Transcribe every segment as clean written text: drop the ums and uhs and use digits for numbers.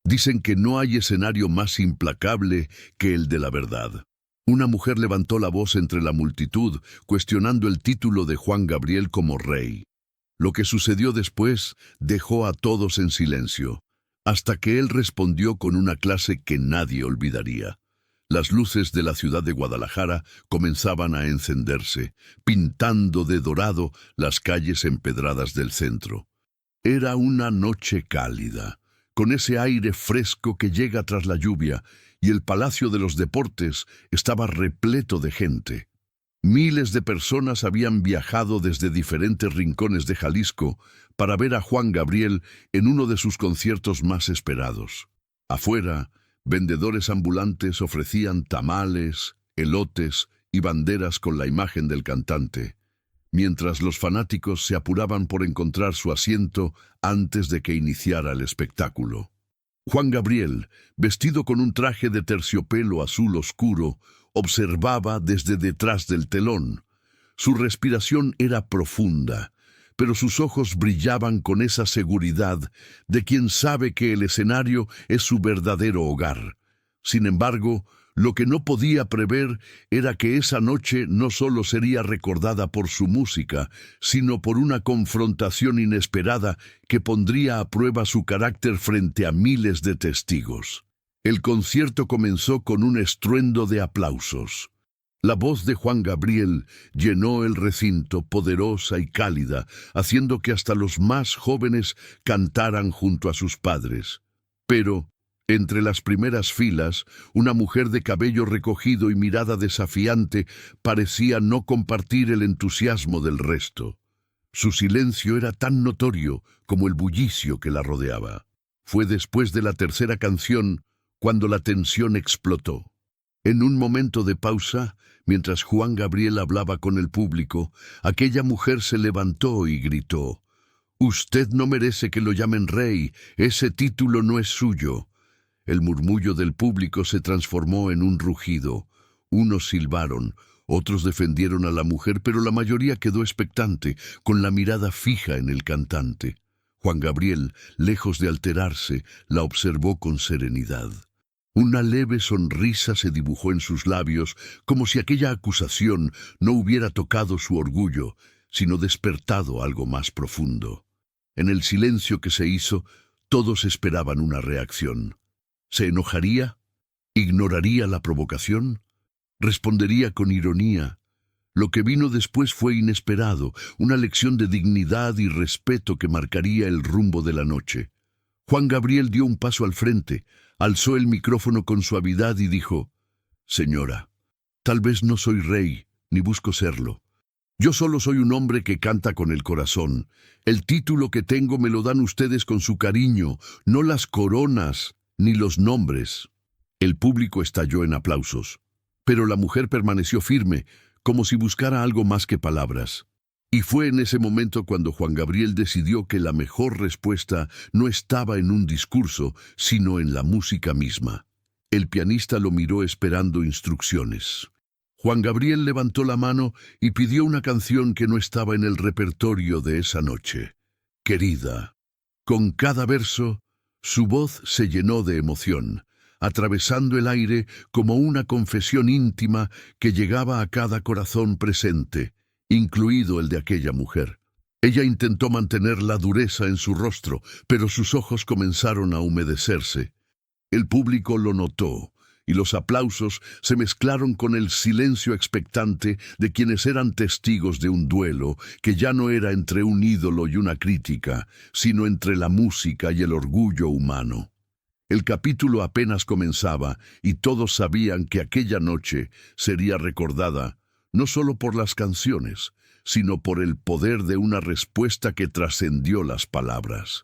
Dicen que no hay escenario más implacable que el de la verdad. Una mujer levantó la voz entre la multitud, cuestionando el título de Juan Gabriel como rey. Lo que sucedió después dejó a todos en silencio, hasta que él respondió con una clase que nadie olvidaría. Las luces de la ciudad de Guadalajara comenzaban a encenderse, pintando de dorado las calles empedradas del centro. Era una noche cálida, con ese aire fresco que llega tras la lluvia, y el Palacio de los Deportes estaba repleto de gente. Miles de personas habían viajado desde diferentes rincones de Jalisco para ver a Juan Gabriel en uno de sus conciertos más esperados. Afuera, vendedores ambulantes ofrecían tamales, elotes y banderas con la imagen del cantante, mientras los fanáticos se apuraban por encontrar su asiento antes de que iniciara el espectáculo. Juan Gabriel, vestido con un traje de terciopelo azul oscuro, observaba desde detrás del telón. Su respiración era profunda, pero sus ojos brillaban con esa seguridad de quien sabe que el escenario es su verdadero hogar. Sin embargo, lo que no podía prever era que esa noche no solo sería recordada por su música, sino por una confrontación inesperada que pondría a prueba su carácter frente a miles de testigos. El concierto comenzó con un estruendo de aplausos. La voz de Juan Gabriel llenó el recinto, poderosa y cálida, haciendo que hasta los más jóvenes cantaran junto a sus padres. Pero, entre las primeras filas, una mujer de cabello recogido y mirada desafiante parecía no compartir el entusiasmo del resto. Su silencio era tan notorio como el bullicio que la rodeaba. Fue después de la tercera canción cuando la tensión explotó. En un momento de pausa, mientras Juan Gabriel hablaba con el público, aquella mujer se levantó y gritó: «Usted no merece que lo llamen rey, ese título no es suyo». El murmullo del público se transformó en un rugido. Unos silbaron, otros defendieron a la mujer, pero la mayoría quedó expectante, con la mirada fija en el cantante. Juan Gabriel, lejos de alterarse, la observó con serenidad. Una leve sonrisa se dibujó en sus labios, como si aquella acusación no hubiera tocado su orgullo, sino despertado algo más profundo. En el silencio que se hizo, todos esperaban una reacción. ¿Se enojaría? ¿Ignoraría la provocación? ¿Respondería con ironía? Lo que vino después fue inesperado, una lección de dignidad y respeto que marcaría el rumbo de la noche. Juan Gabriel dio un paso al frente, alzó el micrófono con suavidad y dijo: «Señora, tal vez no soy rey, ni busco serlo. Yo solo soy un hombre que canta con el corazón. El título que tengo me lo dan ustedes con su cariño, no las coronas ni los nombres». El público estalló en aplausos, pero la mujer permaneció firme, como si buscara algo más que palabras. Y fue en ese momento cuando Juan Gabriel decidió que la mejor respuesta no estaba en un discurso, sino en la música misma. El pianista lo miró esperando instrucciones. Juan Gabriel levantó la mano y pidió una canción que no estaba en el repertorio de esa noche: «Querida». Con cada verso, su voz se llenó de emoción, atravesando el aire como una confesión íntima que llegaba a cada corazón presente, incluido el de aquella mujer. Ella intentó mantener la dureza en su rostro, pero sus ojos comenzaron a humedecerse. El público lo notó, y los aplausos se mezclaron con el silencio expectante de quienes eran testigos de un duelo que ya no era entre un ídolo y una crítica, sino entre la música y el orgullo humano. El capítulo apenas comenzaba y todos sabían que aquella noche sería recordada no solo por las canciones, sino por el poder de una respuesta que trascendió las palabras.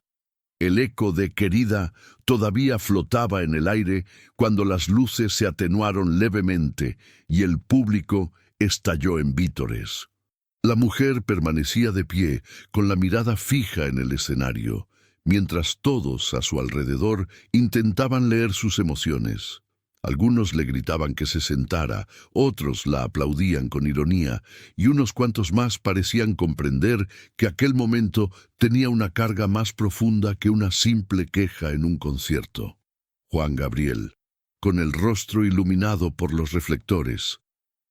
El eco de «Querida» todavía flotaba en el aire cuando las luces se atenuaron levemente y el público estalló en vítores. La mujer permanecía de pie, con la mirada fija en el escenario, mientras todos a su alrededor intentaban leer sus emociones. Algunos le gritaban que se sentara, otros la aplaudían con ironía, y unos cuantos más parecían comprender que aquel momento tenía una carga más profunda que una simple queja en un concierto. Juan Gabriel, con el rostro iluminado por los reflectores,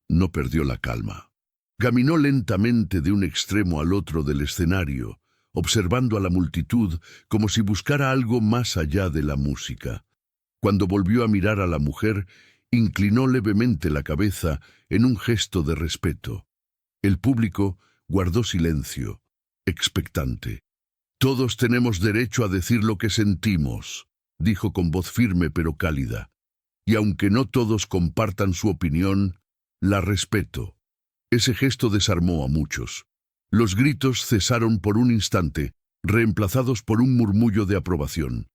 no perdió la calma. Caminó lentamente de un extremo al otro del escenario, observando a la multitud como si buscara algo más allá de la música. Cuando volvió a mirar a la mujer, inclinó levemente la cabeza en un gesto de respeto. El público guardó silencio, expectante. «Todos tenemos derecho a decir lo que sentimos», dijo con voz firme pero cálida. «Y aunque no todos compartan su opinión, la respeto». Ese gesto desarmó a muchos. Los gritos cesaron por un instante, reemplazados por un murmullo de aprobación.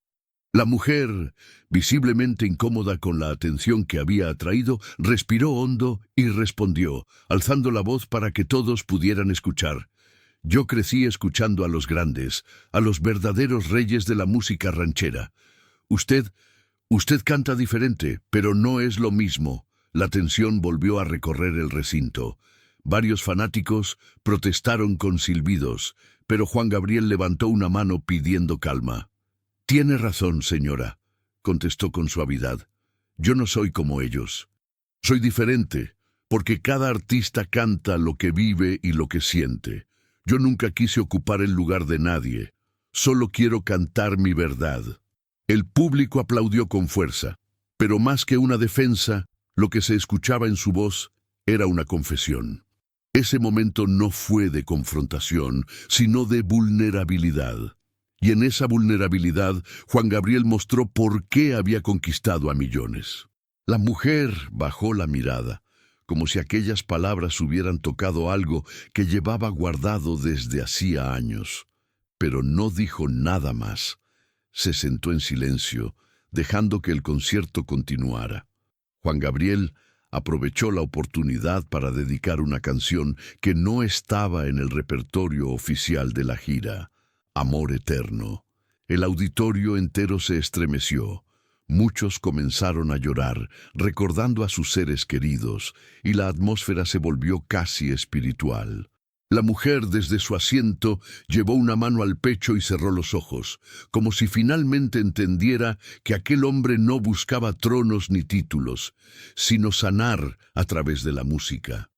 La mujer, visiblemente incómoda con la atención que había atraído, respiró hondo y respondió, alzando la voz para que todos pudieran escuchar. «Yo crecí escuchando a los grandes, a los verdaderos reyes de la música ranchera. Usted canta diferente, pero no es lo mismo». La tensión volvió a recorrer el recinto. Varios fanáticos protestaron con silbidos, pero Juan Gabriel levantó una mano pidiendo calma. «Tiene razón, señora», contestó con suavidad. «Yo no soy como ellos. Soy diferente, porque cada artista canta lo que vive y lo que siente. Yo nunca quise ocupar el lugar de nadie. Solo quiero cantar mi verdad». El público aplaudió con fuerza, pero más que una defensa, lo que se escuchaba en su voz era una confesión. Ese momento no fue de confrontación, sino de vulnerabilidad. Y en esa vulnerabilidad, Juan Gabriel mostró por qué había conquistado a millones. La mujer bajó la mirada, como si aquellas palabras hubieran tocado algo que llevaba guardado desde hacía años. Pero no dijo nada más. Se sentó en silencio, dejando que el concierto continuara. Juan Gabriel aprovechó la oportunidad para dedicar una canción que no estaba en el repertorio oficial de la gira, Amor Eterno. El auditorio entero se estremeció. Muchos comenzaron a llorar, recordando a sus seres queridos, y la atmósfera se volvió casi espiritual. La mujer, desde su asiento, llevó una mano al pecho y cerró los ojos, como si finalmente entendiera que aquel hombre no buscaba tronos ni títulos, sino sanar a través de la música.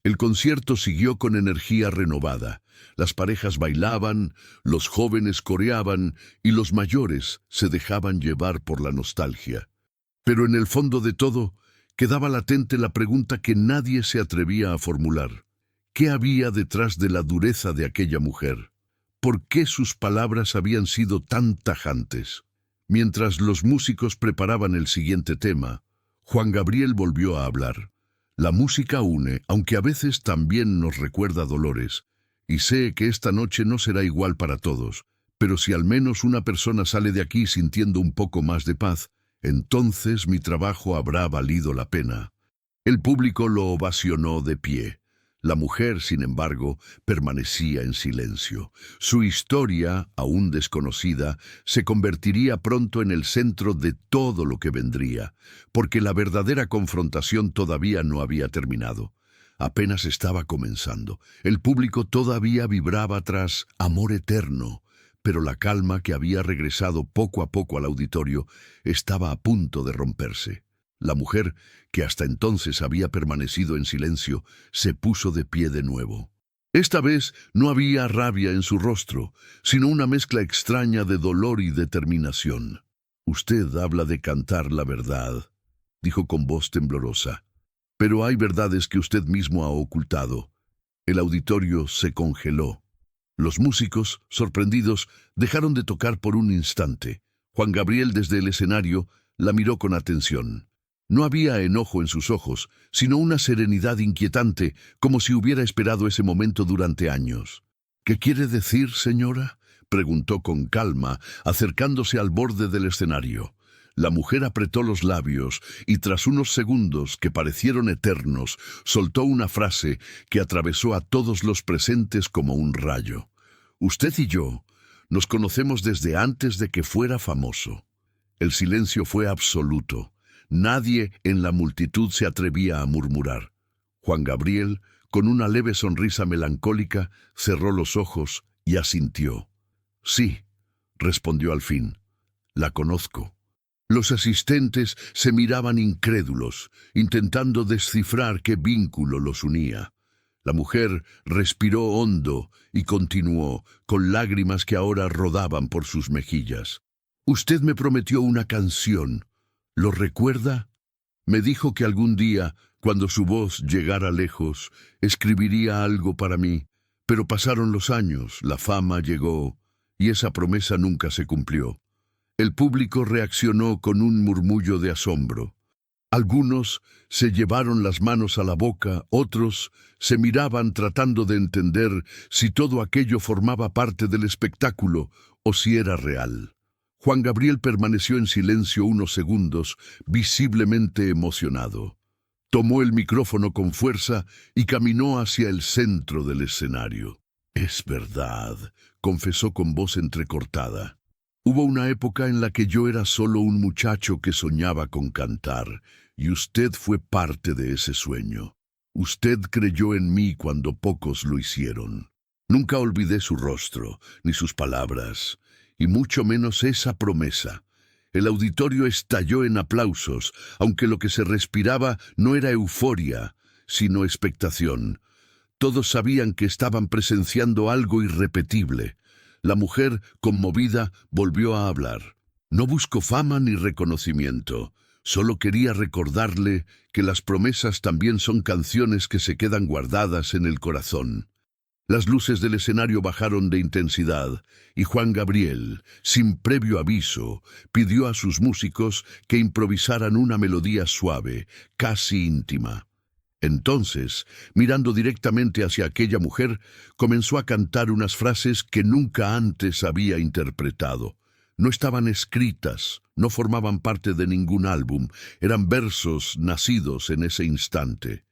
El concierto siguió con energía renovada. Las parejas bailaban, los jóvenes coreaban y los mayores se dejaban llevar por la nostalgia. Pero en el fondo de todo, quedaba latente la pregunta que nadie se atrevía a formular. ¿Qué había detrás de la dureza de aquella mujer? ¿Por qué sus palabras habían sido tan tajantes? Mientras los músicos preparaban el siguiente tema, Juan Gabriel volvió a hablar. La música une, aunque a veces también nos recuerda dolores, y sé que esta noche no será igual para todos, pero si al menos una persona sale de aquí sintiendo un poco más de paz, entonces mi trabajo habrá valido la pena. El público lo ovacionó de pie. La mujer, sin embargo, permanecía en silencio. Su historia, aún desconocida, se convertiría pronto en el centro de todo lo que vendría, porque la verdadera confrontación todavía no había terminado. Apenas estaba comenzando. El público todavía vibraba tras Amor Eterno, pero la calma que había regresado poco a poco al auditorio estaba a punto de romperse. La mujer, que hasta entonces había permanecido en silencio, se puso de pie de nuevo. Esta vez no había rabia en su rostro, sino una mezcla extraña de dolor y determinación. «Usted habla de cantar la verdad», dijo con voz temblorosa. «Pero hay verdades que usted mismo ha ocultado». El auditorio se congeló. Los músicos, sorprendidos, dejaron de tocar por un instante. Juan Gabriel, desde el escenario, la miró con atención. No había enojo en sus ojos, sino una serenidad inquietante, como si hubiera esperado ese momento durante años. «¿Qué quiere decir, señora?», preguntó con calma, acercándose al borde del escenario. La mujer apretó los labios y tras unos segundos que parecieron eternos, soltó una frase que atravesó a todos los presentes como un rayo. «Usted y yo nos conocemos desde antes de que fuera famoso». El silencio fue absoluto. Nadie en la multitud se atrevía a murmurar. Juan Gabriel, con una leve sonrisa melancólica, cerró los ojos y asintió. «Sí», respondió al fin, «la conozco». Los asistentes se miraban incrédulos, intentando descifrar qué vínculo los unía. La mujer respiró hondo y continuó, con lágrimas que ahora rodaban por sus mejillas. «Usted me prometió una canción. ¿Lo recuerda? Me dijo que algún día, cuando su voz llegara lejos, escribiría algo para mí. Pero pasaron los años, la fama llegó, y esa promesa nunca se cumplió». El público reaccionó con un murmullo de asombro. Algunos se llevaron las manos a la boca, otros se miraban tratando de entender si todo aquello formaba parte del espectáculo o si era real. Juan Gabriel permaneció en silencio unos segundos, visiblemente emocionado. Tomó el micrófono con fuerza y caminó hacia el centro del escenario. «Es verdad», confesó con voz entrecortada. «Hubo una época en la que yo era solo un muchacho que soñaba con cantar, y usted fue parte de ese sueño. Usted creyó en mí cuando pocos lo hicieron. Nunca olvidé su rostro, ni sus palabras, y mucho menos esa promesa». El auditorio estalló en aplausos, aunque lo que se respiraba no era euforia, sino expectación. Todos sabían que estaban presenciando algo irrepetible. La mujer, conmovida, volvió a hablar. «No busco fama ni reconocimiento. Solo quería recordarle que las promesas también son canciones que se quedan guardadas en el corazón». Las luces del escenario bajaron de intensidad y Juan Gabriel, sin previo aviso, pidió a sus músicos que improvisaran una melodía suave, casi íntima. Entonces, mirando directamente hacia aquella mujer, comenzó a cantar unas frases que nunca antes había interpretado. No estaban escritas, no formaban parte de ningún álbum, eran versos nacidos en ese instante.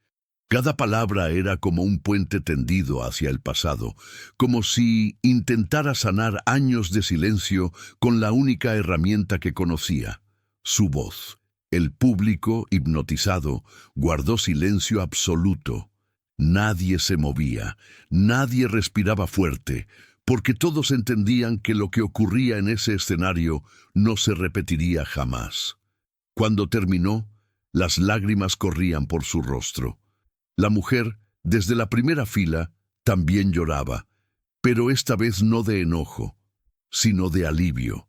Cada palabra era como un puente tendido hacia el pasado, como si intentara sanar años de silencio con la única herramienta que conocía: su voz. El público, hipnotizado, guardó silencio absoluto. Nadie se movía, nadie respiraba fuerte, porque todos entendían que lo que ocurría en ese escenario no se repetiría jamás. Cuando terminó, las lágrimas corrían por su rostro. La mujer, desde la primera fila, también lloraba, pero esta vez no de enojo, sino de alivio.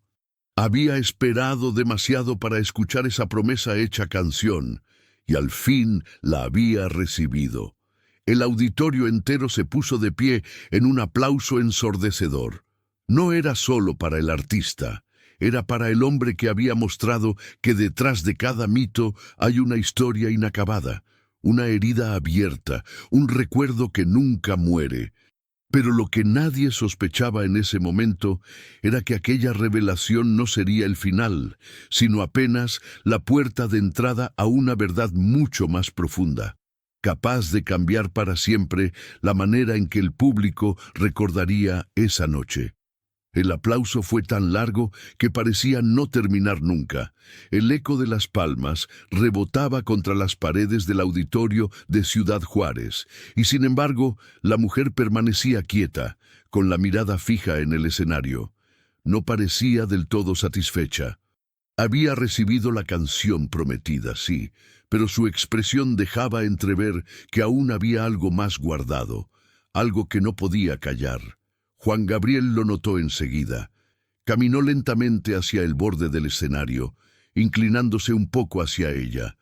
Había esperado demasiado para escuchar esa promesa hecha canción, y al fin la había recibido. El auditorio entero se puso de pie en un aplauso ensordecedor. No era solo para el artista, era para el hombre que había mostrado que detrás de cada mito hay una historia inacabada, una herida abierta, un recuerdo que nunca muere. Pero lo que nadie sospechaba en ese momento era que aquella revelación no sería el final, sino apenas la puerta de entrada a una verdad mucho más profunda, capaz de cambiar para siempre la manera en que el público recordaría esa noche. El aplauso fue tan largo que parecía no terminar nunca. El eco de las palmas rebotaba contra las paredes del auditorio de Ciudad Juárez, y sin embargo, la mujer permanecía quieta, con la mirada fija en el escenario. No parecía del todo satisfecha. Había recibido la canción prometida, sí, pero su expresión dejaba entrever que aún había algo más guardado, algo que no podía callar. Juan Gabriel lo notó enseguida. Caminó lentamente hacia el borde del escenario, inclinándose un poco hacia ella.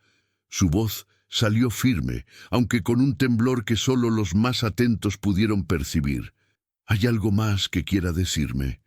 Su voz salió firme, aunque con un temblor que solo los más atentos pudieron percibir. «¿Hay algo más que quiera decirme?»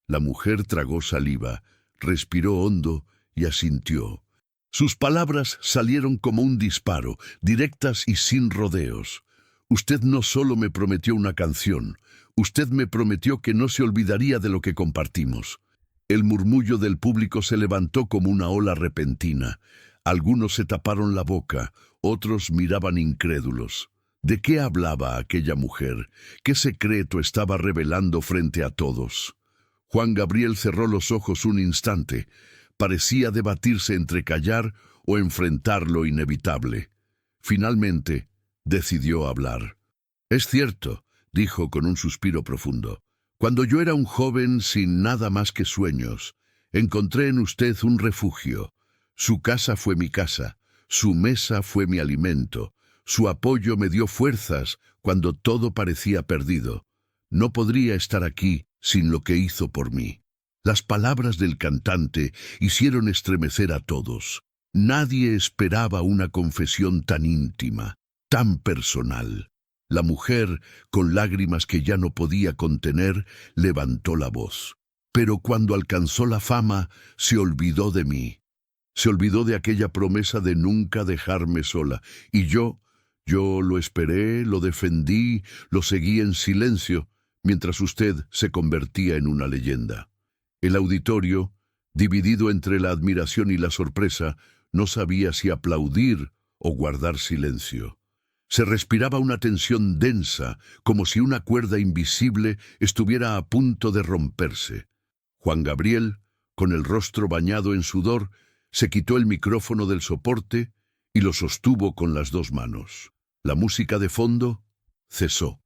La mujer tragó saliva, respiró hondo y asintió. Sus palabras salieron como un disparo, directas y sin rodeos. «Usted no solo me prometió una canción, usted me prometió que no se olvidaría de lo que compartimos». El murmullo del público se levantó como una ola repentina. Algunos se taparon la boca, otros miraban incrédulos. ¿De qué hablaba aquella mujer? ¿Qué secreto estaba revelando frente a todos? Juan Gabriel cerró los ojos un instante. Parecía debatirse entre callar o enfrentar lo inevitable. Finalmente, decidió hablar. «Es cierto», dijo con un suspiro profundo. «Cuando yo era un joven sin nada más que sueños, Encontré en usted un refugio. Su casa fue mi casa, su mesa fue mi alimento, su apoyo me dio fuerzas cuando todo parecía perdido. No podría estar aquí sin lo que hizo por mí. Las palabras del cantante hicieron estremecer a todos. Nadie esperaba una confesión tan íntima, tan personal. La mujer, con lágrimas que ya no podía contener, levantó la voz. Pero cuando alcanzó la fama, se olvidó de mí. Se olvidó de aquella promesa de nunca dejarme sola. Y yo lo esperé, lo defendí, lo seguí en silencio, mientras usted se convertía en una leyenda. El auditorio, dividido entre la admiración y la sorpresa, no sabía si aplaudir o guardar silencio. Se respiraba una tensión densa, como si una cuerda invisible estuviera a punto de romperse. Juan Gabriel, con el rostro bañado en sudor, se quitó el micrófono del soporte y lo sostuvo con las dos manos. La música de fondo cesó.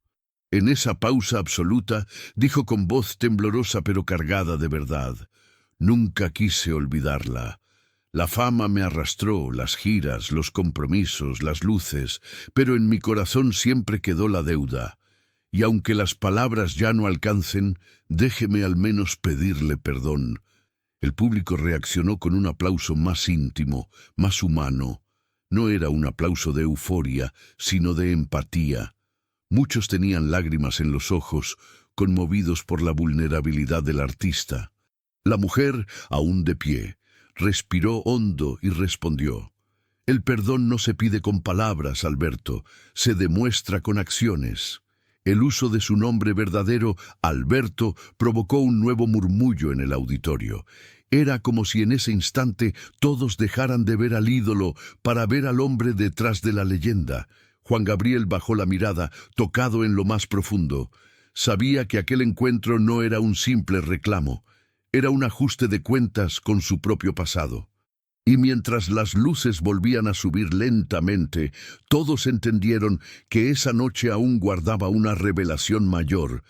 En esa pausa absoluta, dijo con voz temblorosa pero cargada de verdad: «Nunca quise olvidarla. La fama me arrastró, las giras, los compromisos, las luces, pero en mi corazón siempre quedó la deuda. Y aunque las palabras ya no alcancen, déjeme al menos pedirle perdón». El público reaccionó con un aplauso más íntimo, más humano. No era un aplauso de euforia, sino de empatía. Muchos tenían lágrimas en los ojos, conmovidos por la vulnerabilidad del artista. La mujer, aún de pie, respiró hondo y respondió: «El perdón no se pide con palabras, Alberto, se demuestra con acciones». El uso de su nombre verdadero, Alberto, provocó un nuevo murmullo en el auditorio. Era como si en ese instante todos dejaran de ver al ídolo para ver al hombre detrás de la leyenda. Juan Gabriel bajó la mirada, tocado en lo más profundo. Sabía que aquel encuentro no era un simple reclamo, era un ajuste de cuentas con su propio pasado. Y mientras las luces volvían a subir lentamente, todos entendieron que esa noche aún guardaba una revelación mayor,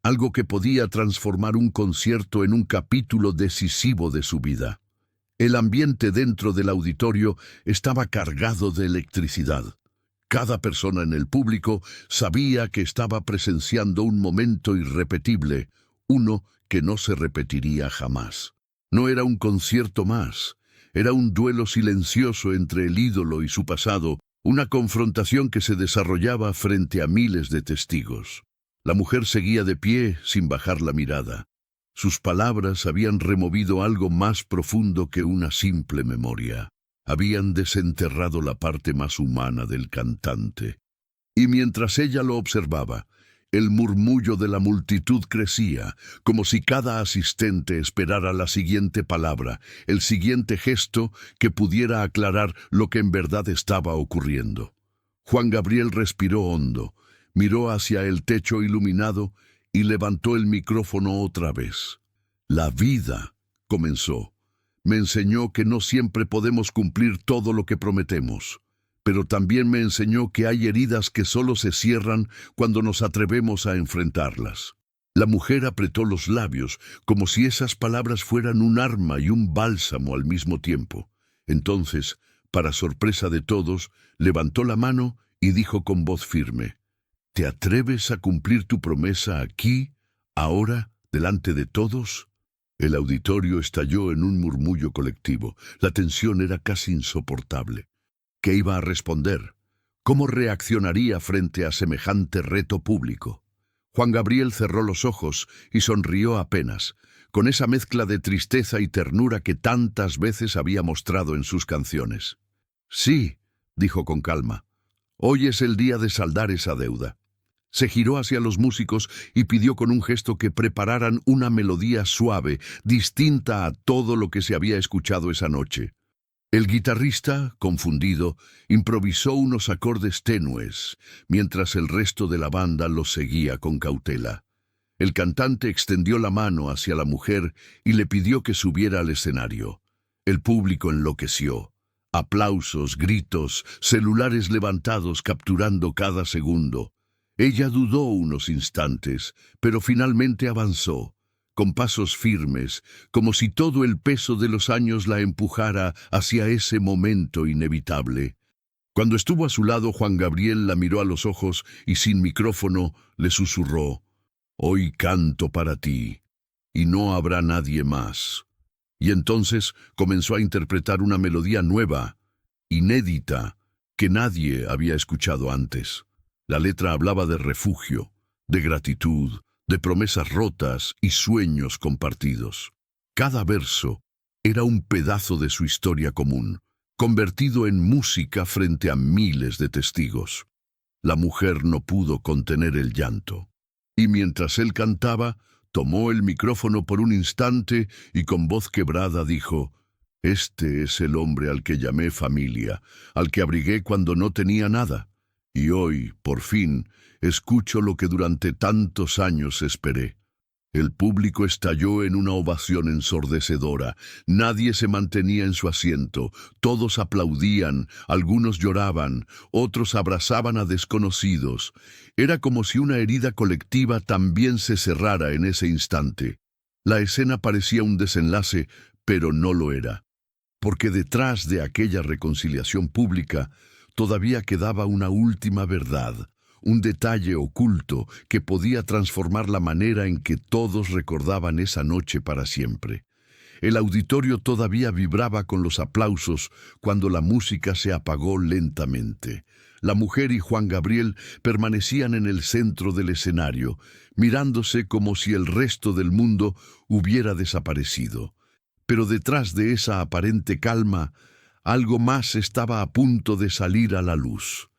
algo que podía transformar un concierto en un capítulo decisivo de su vida. El ambiente dentro del auditorio estaba cargado de electricidad. Cada persona en el público sabía que estaba presenciando un momento irrepetible, uno que no se repetiría jamás. No era un concierto más. Era un duelo silencioso entre el ídolo y su pasado, una confrontación que se desarrollaba frente a miles de testigos. La mujer seguía de pie sin bajar la mirada. Sus palabras habían removido algo más profundo que una simple memoria. Habían desenterrado la parte más humana del cantante. Y mientras ella lo observaba, el murmullo de la multitud crecía, como si cada asistente esperara la siguiente palabra, el siguiente gesto que pudiera aclarar lo que en verdad estaba ocurriendo. Juan Gabriel respiró hondo, miró hacia el techo iluminado y levantó el micrófono otra vez. «La vida», comenzó, «me enseñó que no siempre podemos cumplir todo lo que prometemos. Pero también me enseñó que hay heridas que solo se cierran cuando nos atrevemos a enfrentarlas». La mujer apretó los labios, como si esas palabras fueran un arma y un bálsamo al mismo tiempo. Entonces, para sorpresa de todos, levantó la mano y dijo con voz firme: «¿Te atreves a cumplir tu promesa aquí, ahora, delante de todos?» El auditorio estalló en un murmullo colectivo. La tensión era casi insoportable. ¿Qué iba a responder? ¿Cómo reaccionaría frente a semejante reto público? Juan Gabriel cerró los ojos y sonrió apenas, con esa mezcla de tristeza y ternura que tantas veces había mostrado en sus canciones. «Sí», dijo con calma, «hoy es el día de saldar esa deuda». Se giró hacia los músicos y pidió con un gesto que prepararan una melodía suave, distinta a todo lo que se había escuchado esa noche. El guitarrista, confundido, improvisó unos acordes tenues, mientras el resto de la banda los seguía con cautela. El cantante extendió la mano hacia la mujer y le pidió que subiera al escenario. El público enloqueció. Aplausos, gritos, celulares levantados capturando cada segundo. Ella dudó unos instantes, pero finalmente avanzó. con pasos firmes, como si todo el peso de los años la empujara hacia ese momento inevitable. Cuando estuvo a su lado, Juan Gabriel la miró a los ojos y sin micrófono le susurró: «Hoy canto para ti, y no habrá nadie más». Y entonces comenzó a interpretar una melodía nueva, inédita, que nadie había escuchado antes. La letra hablaba de refugio, de gratitud, de promesas rotas y sueños compartidos. Cada verso era un pedazo de su historia común, convertido en música frente a miles de testigos. La mujer no pudo contener el llanto, y mientras él cantaba, tomó el micrófono por un instante y con voz quebrada dijo: «Este es el hombre al que llamé familia, al que abrigué cuando no tenía nada, y hoy, por fin, escucho lo que durante tantos años esperé». El público estalló en una ovación ensordecedora. Nadie se mantenía en su asiento. Todos aplaudían, algunos lloraban, otros abrazaban a desconocidos. Era como si una herida colectiva también se cerrara en ese instante. La escena parecía un desenlace, pero no lo era, porque detrás de aquella reconciliación pública todavía quedaba una última verdad, un detalle oculto que podía transformar la manera en que todos recordaban esa noche para siempre. El auditorio todavía vibraba con los aplausos cuando la música se apagó lentamente. La mujer y Juan Gabriel permanecían en el centro del escenario, mirándose como si el resto del mundo hubiera desaparecido. Pero detrás de esa aparente calma, algo más estaba a punto de salir a la luz.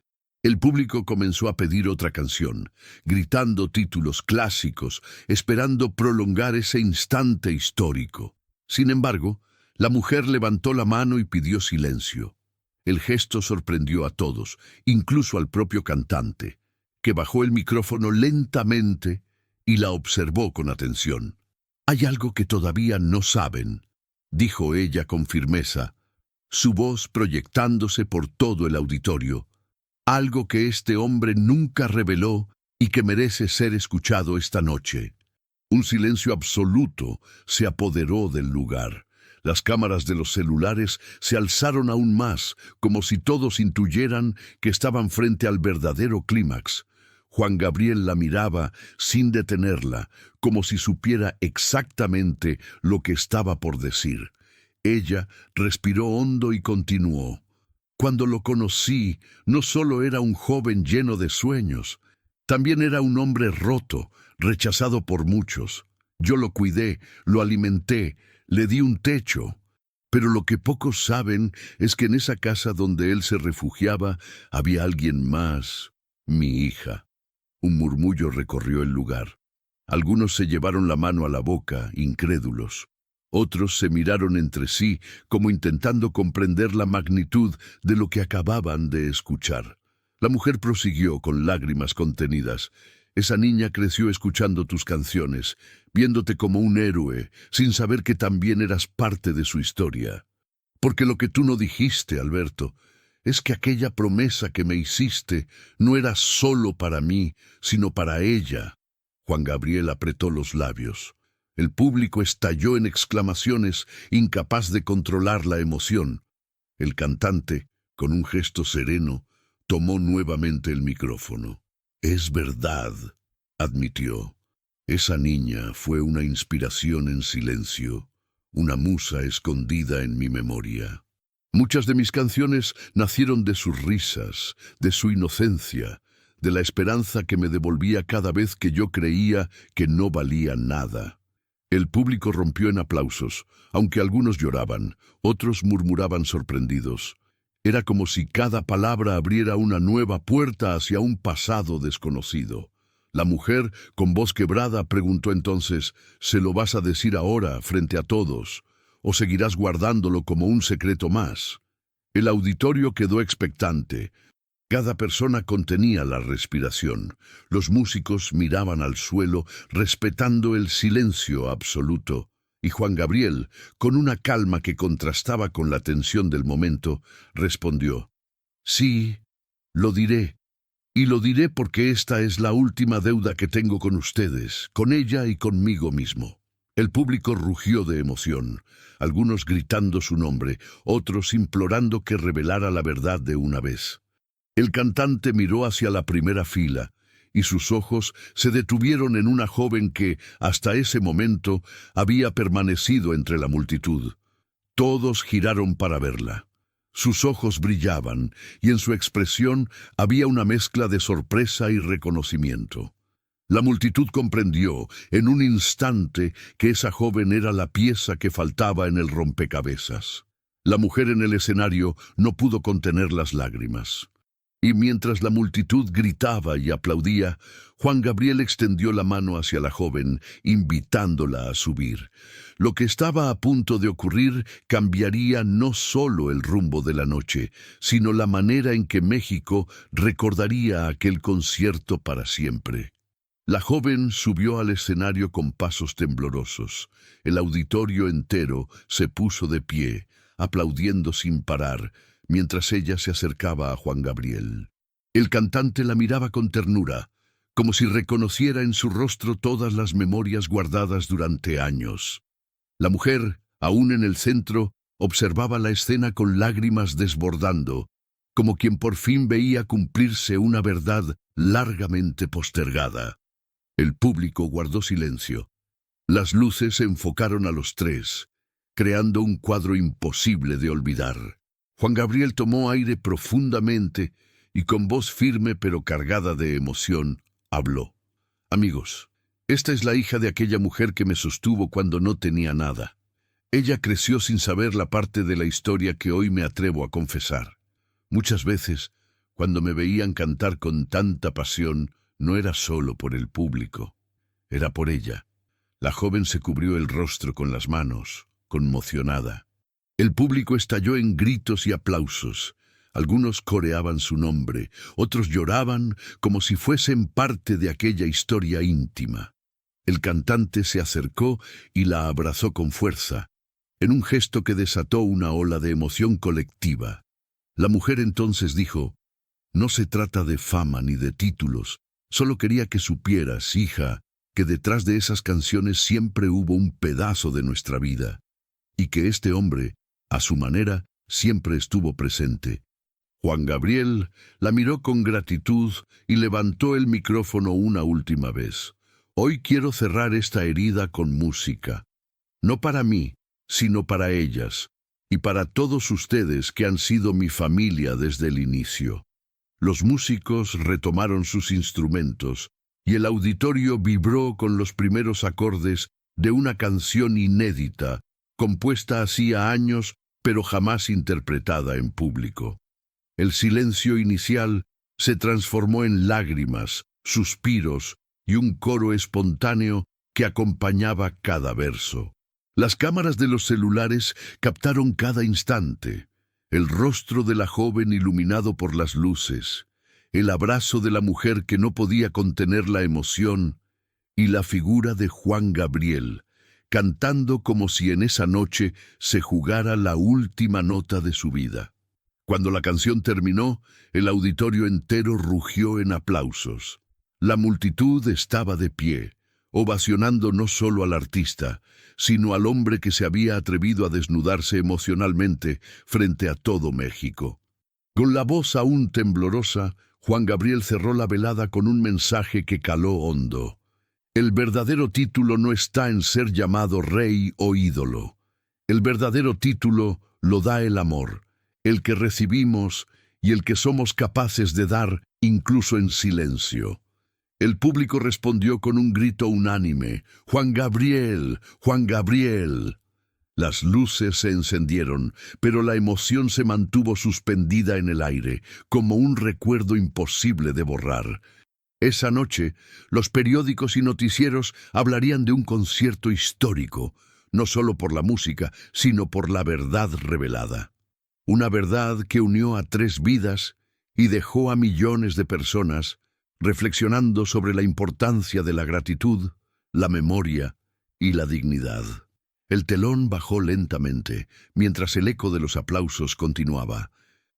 El público comenzó a pedir otra canción, gritando títulos clásicos, esperando prolongar ese instante histórico. Sin embargo, la mujer levantó la mano y pidió silencio. El gesto sorprendió a todos, incluso al propio cantante, que bajó el micrófono lentamente y la observó con atención. «Hay algo que todavía no saben», dijo ella con firmeza, su voz proyectándose por todo el auditorio. «Algo que este hombre nunca reveló y que merece ser escuchado esta noche». Un silencio absoluto se apoderó del lugar. Las cámaras de los celulares se alzaron aún más, como si todos intuyeran que estaban frente al verdadero clímax. Juan Gabriel la miraba sin detenerla, como si supiera exactamente lo que estaba por decir. Ella respiró hondo y continuó: «Cuando lo conocí, no solo era un joven lleno de sueños, también era un hombre roto, rechazado por muchos. Yo lo cuidé, lo alimenté, le di un techo. Pero lo que pocos saben es que en esa casa donde él se refugiaba había alguien más, mi hija». Un murmullo recorrió el lugar. Algunos se llevaron la mano a la boca, incrédulos. Otros se miraron entre sí, como intentando comprender la magnitud de lo que acababan de escuchar. La mujer prosiguió con lágrimas contenidas: «Esa niña creció escuchando tus canciones, viéndote como un héroe, sin saber que también eras parte de su historia. Porque lo que tú no dijiste, Alberto, es que aquella promesa que me hiciste no era solo para mí, sino para ella». Juan Gabriel apretó los labios. El público estalló en exclamaciones, incapaz de controlar la emoción. El cantante, con un gesto sereno, tomó nuevamente el micrófono. «Es verdad», admitió. «Esa niña fue una inspiración en silencio, una musa escondida en mi memoria. Muchas de mis canciones nacieron de sus risas, de su inocencia, de la esperanza que me devolvía cada vez que yo creía que no valía nada». El público rompió en aplausos, aunque algunos lloraban, otros murmuraban sorprendidos. Era como si cada palabra abriera una nueva puerta hacia un pasado desconocido. La mujer, con voz quebrada, preguntó entonces: «¿Se lo vas a decir ahora, frente a todos, o seguirás guardándolo como un secreto más?» El auditorio quedó expectante. Cada persona contenía la respiración. Los músicos miraban al suelo, respetando el silencio absoluto. Y Juan Gabriel, con una calma que contrastaba con la tensión del momento, respondió: «Sí, lo diré. Y lo diré porque esta es la última deuda que tengo con ustedes, con ella y conmigo mismo». El público rugió de emoción, algunos gritando su nombre, otros implorando que revelara la verdad de una vez. El cantante miró hacia la primera fila, y sus ojos se detuvieron en una joven que, hasta ese momento, había permanecido entre la multitud. Todos giraron para verla. Sus ojos brillaban, y en su expresión había una mezcla de sorpresa y reconocimiento. La multitud comprendió, en un instante, que esa joven era la pieza que faltaba en el rompecabezas. La mujer en el escenario no pudo contener las lágrimas. Y mientras la multitud gritaba y aplaudía, Juan Gabriel extendió la mano hacia la joven, invitándola a subir. Lo que estaba a punto de ocurrir cambiaría no solo el rumbo de la noche, sino la manera en que México recordaría aquel concierto para siempre. La joven subió al escenario con pasos temblorosos. El auditorio entero se puso de pie, aplaudiendo sin parar, mientras ella se acercaba a Juan Gabriel. El cantante la miraba con ternura, como si reconociera en su rostro todas las memorias guardadas durante años. La mujer, aún en el centro, observaba la escena con lágrimas desbordando, como quien por fin veía cumplirse una verdad largamente postergada. El público guardó silencio. Las luces se enfocaron a los tres, creando un cuadro imposible de olvidar. Juan Gabriel tomó aire profundamente y con voz firme pero cargada de emoción, habló. Amigos, esta es la hija de aquella mujer que me sostuvo cuando no tenía nada. Ella creció sin saber la parte de la historia que hoy me atrevo a confesar. Muchas veces, cuando me veían cantar con tanta pasión, no era solo por el público, era por ella. La joven se cubrió el rostro con las manos, conmocionada. El público estalló en gritos y aplausos. Algunos coreaban su nombre, otros lloraban como si fuesen parte de aquella historia íntima. El cantante se acercó y la abrazó con fuerza, en un gesto que desató una ola de emoción colectiva. La mujer entonces dijo, «No se trata de fama ni de títulos, solo quería que supieras, hija, que detrás de esas canciones siempre hubo un pedazo de nuestra vida, y que este hombre, a su manera, siempre estuvo presente». Juan Gabriel la miró con gratitud y levantó el micrófono una última vez. «Hoy quiero cerrar esta herida con música, no para mí, sino para ellas, y para todos ustedes que han sido mi familia desde el inicio». Los músicos retomaron sus instrumentos, y el auditorio vibró con los primeros acordes de una canción inédita, compuesta hacía años, pero jamás interpretada en público. El silencio inicial se transformó en lágrimas, suspiros y un coro espontáneo que acompañaba cada verso. Las cámaras de los celulares captaron cada instante. El rostro de la joven iluminado por las luces, el abrazo de la mujer que no podía contener la emoción y la figura de Juan Gabriel, cantando como si en esa noche se jugara la última nota de su vida. Cuando la canción terminó, el auditorio entero rugió en aplausos. La multitud estaba de pie, ovacionando no solo al artista, sino al hombre que se había atrevido a desnudarse emocionalmente frente a todo México. Con la voz aún temblorosa, Juan Gabriel cerró la velada con un mensaje que caló hondo. El verdadero título no está en ser llamado rey o ídolo. El verdadero título lo da el amor, el que recibimos y el que somos capaces de dar incluso en silencio. El público respondió con un grito unánime, «¡Juan Gabriel! ¡Juan Gabriel!». Las luces se encendieron, pero la emoción se mantuvo suspendida en el aire, como un recuerdo imposible de borrar. Esa noche, los periódicos y noticieros hablarían de un concierto histórico, no solo por la música, sino por la verdad revelada. Una verdad que unió a 3 vidas y dejó a millones de personas reflexionando sobre la importancia de la gratitud, la memoria y la dignidad. El telón bajó lentamente, mientras el eco de los aplausos continuaba.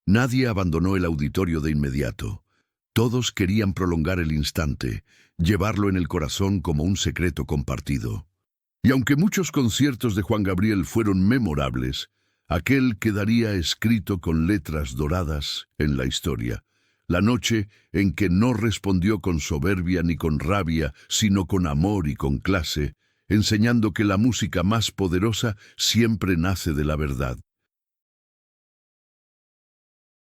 Nadie abandonó el auditorio de inmediato. Todos querían prolongar el instante, llevarlo en el corazón como un secreto compartido. Y aunque muchos conciertos de Juan Gabriel fueron memorables, aquel quedaría escrito con letras doradas en la historia. La noche en que no respondió con soberbia ni con rabia, sino con amor y con clase, enseñando que la música más poderosa siempre nace de la verdad.